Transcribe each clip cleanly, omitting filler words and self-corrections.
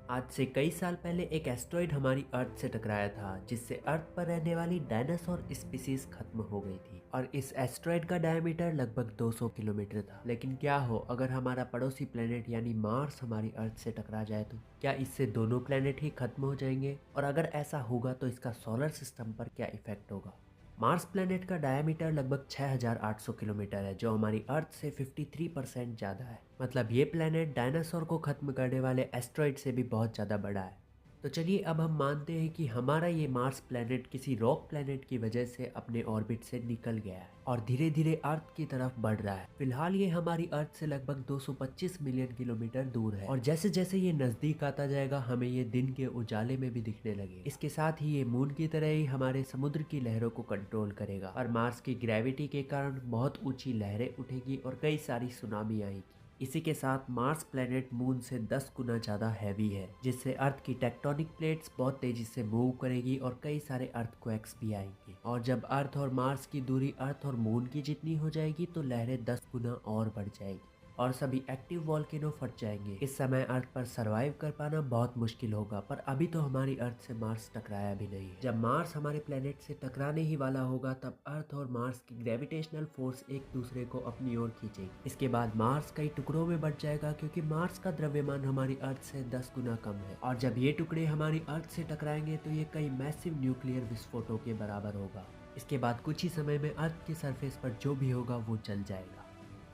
आज से कई साल पहले एक एस्ट्रॉइड हमारी अर्थ से टकराया था, जिससे अर्थ पर रहने वाली डायनासोर स्पीसीज खत्म हो गई थी। और इस एस्ट्रॉइड का डायमीटर लगभग 200 किलोमीटर था। लेकिन क्या हो अगर हमारा पड़ोसी प्लेनेट यानी मार्स हमारी अर्थ से टकरा जाए तो क्या इससे दोनों प्लेनेट ही खत्म हो जाएंगे? और अगर ऐसा होगा तो इसका सोलर सिस्टम पर क्या इफेक्ट होगा? मार्स प्लेनेट का डायमीटर लगभग 6800 किलोमीटर है, जो हमारी अर्थ से 53% ज़्यादा है। मतलब ये प्लेनेट डायनासोर को खत्म करने वाले एस्ट्रॉइड से भी बहुत ज़्यादा बड़ा है। तो चलिए अब हम मानते हैं कि हमारा ये मार्स प्लेनेट किसी रॉक प्लेनेट की वजह से अपने ऑर्बिट से निकल गया है और धीरे धीरे अर्थ की तरफ बढ़ रहा है। फिलहाल ये हमारी अर्थ से लगभग 225 मिलियन किलोमीटर दूर है और जैसे जैसे ये नजदीक आता जाएगा हमें ये दिन के उजाले में भी दिखने लगे। इसके साथ ही ये मून की तरह ही हमारे समुद्र की लहरों को कंट्रोल करेगा और मार्स की ग्रेविटी के कारण बहुत ऊंची लहरें उठेगी और कई सारी सुनामी आएगी। इसी के साथ मार्स प्लेनेट मून से 10 गुना ज़्यादा हैवी है, जिससे अर्थ की टेक्टोनिक प्लेट्स बहुत तेजी से मूव करेगी और कई सारे अर्थक्वेक्स भी आएंगे। और जब अर्थ और मार्स की दूरी अर्थ और मून की जितनी हो जाएगी तो लहरें 10 गुना और बढ़ जाएगी और सभी एक्टिव वॉल्केनो फट जाएंगे। इस समय अर्थ पर सरवाइव कर पाना बहुत मुश्किल होगा, पर अभी तो हमारी अर्थ से मार्स टकराया भी नहीं है। जब मार्स हमारे प्लेनेट से टकराने ही वाला होगा तब अर्थ और मार्स की ग्रेविटेशनल फोर्स एक दूसरे को अपनी ओर खींचेगी। इसके बाद मार्स कई टुकड़ों में बट जाएगा, क्योंकि मार्स का द्रव्यमान हमारी अर्थ से 10 गुना कम है और जब ये टुकड़े हमारी अर्थ से टकराएंगे तो ये कई मैसिव न्यूक्लियर विस्फोटों के बराबर होगा। इसके बाद कुछ ही समय में अर्थ के सरफेस पर जो भी होगा वो जल जाएगा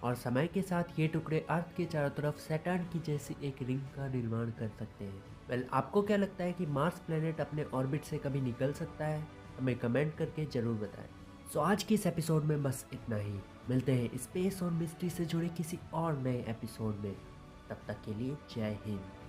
और समय के साथ ये टुकड़े अर्थ के चारों तरफ सैटर्न की जैसी एक रिंग का निर्माण कर सकते हैं। वेल, आपको क्या लगता है कि मार्स प्लेनेट अपने ऑर्बिट से कभी निकल सकता है? हमें कमेंट करके जरूर बताएं। सो आज की इस एपिसोड में बस इतना ही। मिलते हैं स्पेस और मिस्ट्री से जुड़े किसी और नए एपिसोड में। तब तक के लिए जय हिंद।